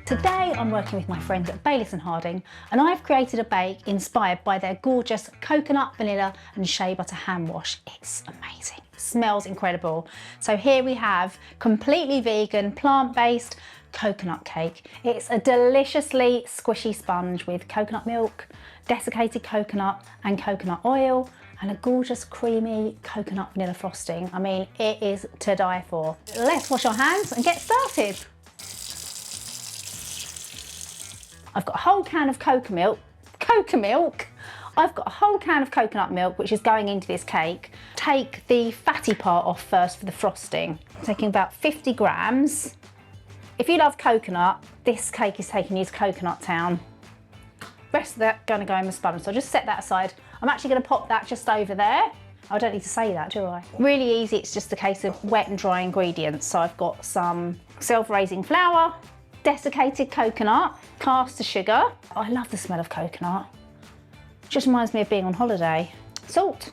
Today I'm working with my friends at Baylis Harding and I've created a bake inspired by their gorgeous coconut, vanilla and shea butter hand wash. It's amazing, it smells incredible. So here we have completely vegan, plant-based coconut cake. It's a deliciously squishy sponge with coconut milk, desiccated coconut and coconut oil and a gorgeous creamy coconut vanilla frosting. I mean, it is to die for. Let's wash our hands and get started. I've got a whole can of coconut milk. I've got a whole can of coconut milk, which is going into this cake. Take the fatty part off first for the frosting. I'm taking about 50 grams. If you love coconut, this cake is taking you to Coconut Town. Rest of that gonna go in the sponge, so I'll just set that aside. I'm actually gonna pop that just over there. I don't need to say that, do I? Really easy, it's just a case of wet and dry ingredients. So I've got some self-raising flour, desiccated coconut, caster sugar. Oh, I love the smell of coconut. Just reminds me of being on holiday. Salt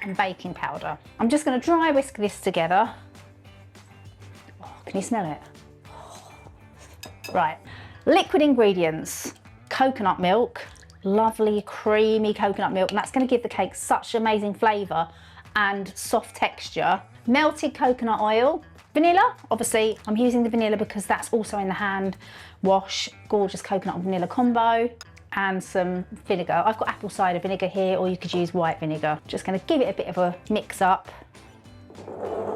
and baking powder. I'm just going to dry whisk this together. Oh, can you smell it? Right, liquid ingredients. Coconut milk, lovely creamy coconut milk, and that's going to give the cake such amazing flavour and soft texture. Melted coconut oil. Vanilla, obviously I'm using the vanilla because that's also in the hand wash, gorgeous coconut and vanilla combo, and some vinegar. I've got apple cider vinegar here, or you could use white vinegar. Just going to give it a bit of a mix up,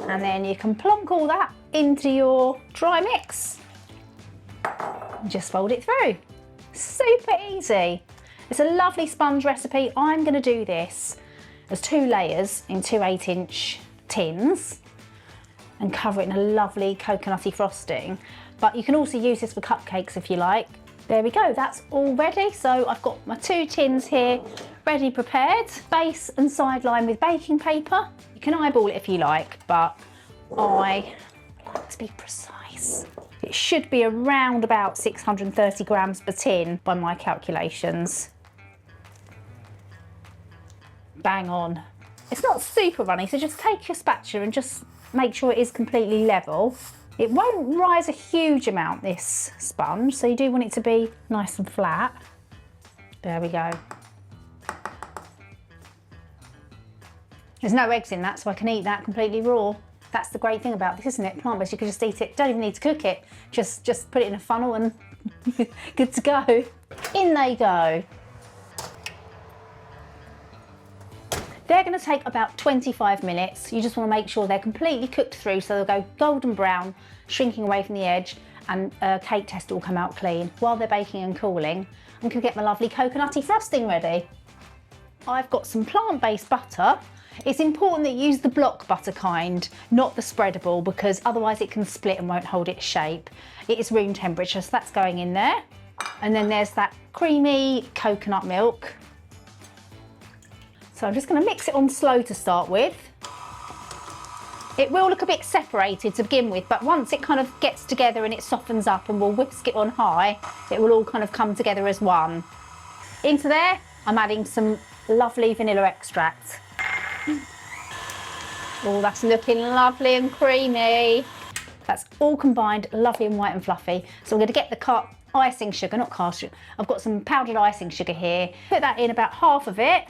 and then you can plonk all that into your dry mix and just fold it through. Super easy. It's a lovely sponge recipe. I'm going to do this as 2 layers in 2 8-inch tins and cover it in a lovely coconutty frosting. But you can also use this for cupcakes if you like. There we go, that's all ready. So I've got my 2 tins here ready prepared. Base and sideline with baking paper. You can eyeball it if you like, but I like to be precise. It should be around about 630 grams per tin by my calculations. Bang on. It's not super runny, so just take your spatula and just make sure it is completely level. It won't rise a huge amount, this sponge, so you do want it to be nice and flat. There we go. There's no eggs in that, so I can eat that completely raw. That's the great thing about this, isn't it? Plant-based, you can just eat it. Don't even need to cook it. Just put it in a funnel and good to go. In they go. They're going to take about 25 minutes. You just want to make sure they're completely cooked through, so they'll go golden brown, shrinking away from the edge, and cake tester will come out clean. While they're baking and cooling, I'm going to get my lovely coconutty frosting ready. I've got some plant-based butter. It's important that you use the block butter kind, not the spreadable, because otherwise it can split and won't hold its shape. It is room temperature, so that's going in there. And then there's that creamy coconut milk. So I'm just going to mix it on slow to start with. It will look a bit separated to begin with, but once it kind of gets together and it softens up and we'll whisk it on high, it will all kind of come together as one. Into there, I'm adding some lovely vanilla extract. Oh, that's looking lovely and creamy. That's all combined, lovely and white and fluffy. So I'm going to get the icing sugar, not cast sugar. I've got some powdered icing sugar here. Put that in about half of it.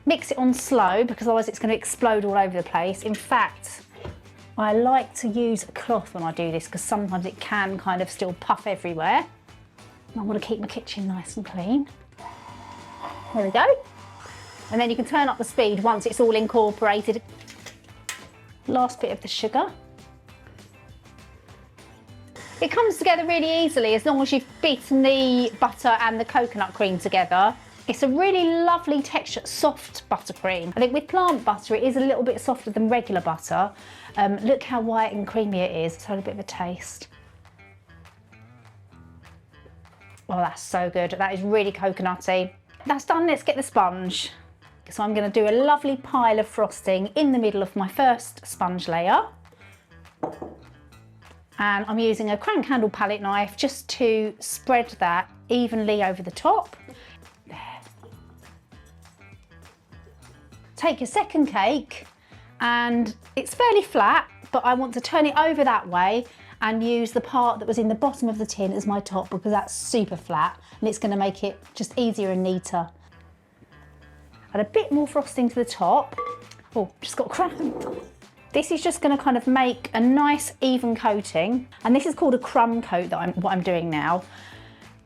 Mix it on slow because otherwise it's going to explode all over the place. In fact, I like to use a cloth when I do this because sometimes it can kind of still puff everywhere. I want to keep my kitchen nice and clean. There we go. And then you can turn up the speed once it's all incorporated. Last bit of the sugar. It comes together really easily as long as you've beaten the butter and the coconut cream together. It's a really lovely texture, soft buttercream. I think with plant butter, it is a little bit softer than regular butter. Look how white and creamy it is. Let's have a bit of a taste. Oh, that's so good. That is really coconutty. That's done, let's get the sponge. So I'm going to do a lovely pile of frosting in the middle of my first sponge layer. And I'm using a crank handle palette knife just to spread that evenly over the top. Take your second cake, and it's fairly flat, but I want to turn it over that way and use the part that was in the bottom of the tin as my top because that's super flat and it's going to make it just easier and neater. Add a bit more frosting to the top. Oh, just got crumbs. This is just going to kind of make a nice even coating, and this is called a crumb coat that what I'm doing now.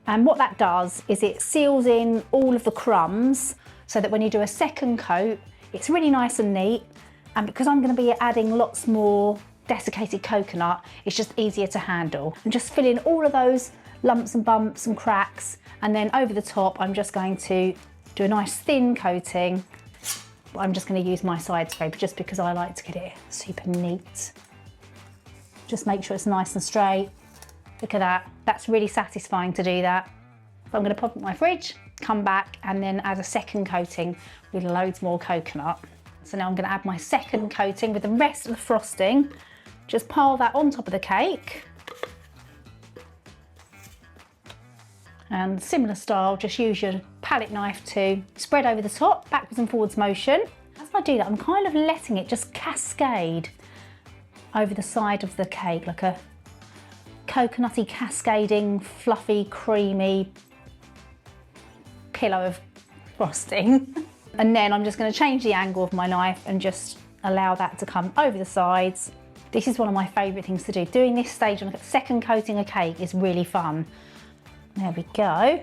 And what that does is it seals in all of the crumbs so that when you do a second coat, it's really nice and neat. And because I'm going to be adding lots more desiccated coconut, it's just easier to handle. And just fill in all of those lumps and bumps and cracks, and then over the top I'm just going to do a nice thin coating. I'm just going to use my side scraper just because I like to get it super neat. Just make sure it's nice and straight. Look at that. That's really satisfying to do that. So I'm going to pop it in my fridge, come back and then add a second coating with loads more coconut. So now I'm going to add my second coating with the rest of the frosting. Just pile that on top of the cake. And similar style, just use your palette knife to spread over the top, backwards and forwards motion. As I do that, I'm kind of letting it just cascade over the side of the cake, like a coconutty, cascading, fluffy, creamy pillow of frosting. And then I'm just going to change the angle of my knife and just allow that to come over the sides. This is one of my favourite things to do. Doing this stage on the second coating of cake is really fun. There we go.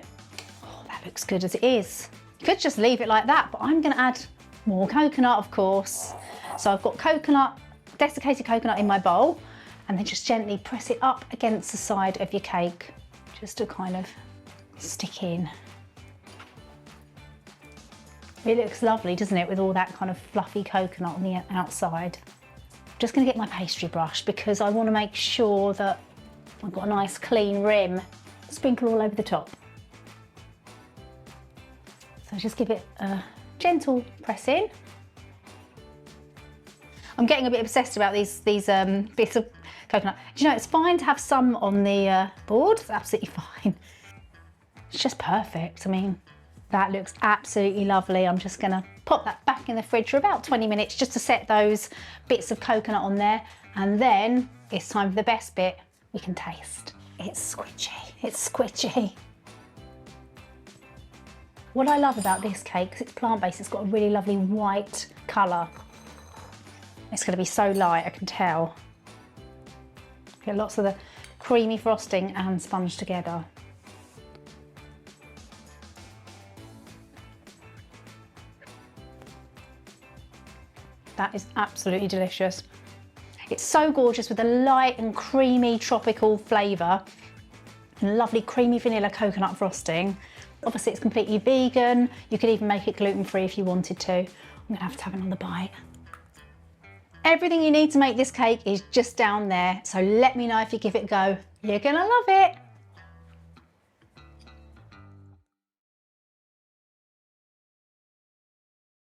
Oh, that looks good as it is. You could just leave it like that, but I'm going to add more coconut, of course. So I've got coconut, desiccated coconut in my bowl, and then just gently press it up against the side of your cake, just to kind of stick in. It looks lovely, doesn't it, with all that kind of fluffy coconut on the outside. I'm just going to get my pastry brush because I want to make sure that I've got a nice clean rim. Sprinkle all over the top. So just give it a gentle press in. I'm getting a bit obsessed about these bits of coconut. Do you know, it's fine to have some on the board, it's absolutely fine. It's just perfect. I mean, that looks absolutely lovely. I'm just gonna pop that back in the fridge for about 20 minutes just to set those bits of coconut on there. And then it's time for the best bit. We can taste. It's squidgy, it's squidgy. What I love about this cake, because it's plant-based, it's got a really lovely white colour. It's going to be so light, I can tell. Get lots of the creamy frosting and sponge together. That is absolutely delicious. It's so gorgeous with a light and creamy tropical flavour and lovely creamy vanilla coconut frosting. Obviously it's completely vegan. You could even make it gluten-free if you wanted to. I'm gonna have to have another bite. Everything you need to make this cake is just down there, so let me know if you give it a go. You're gonna love it.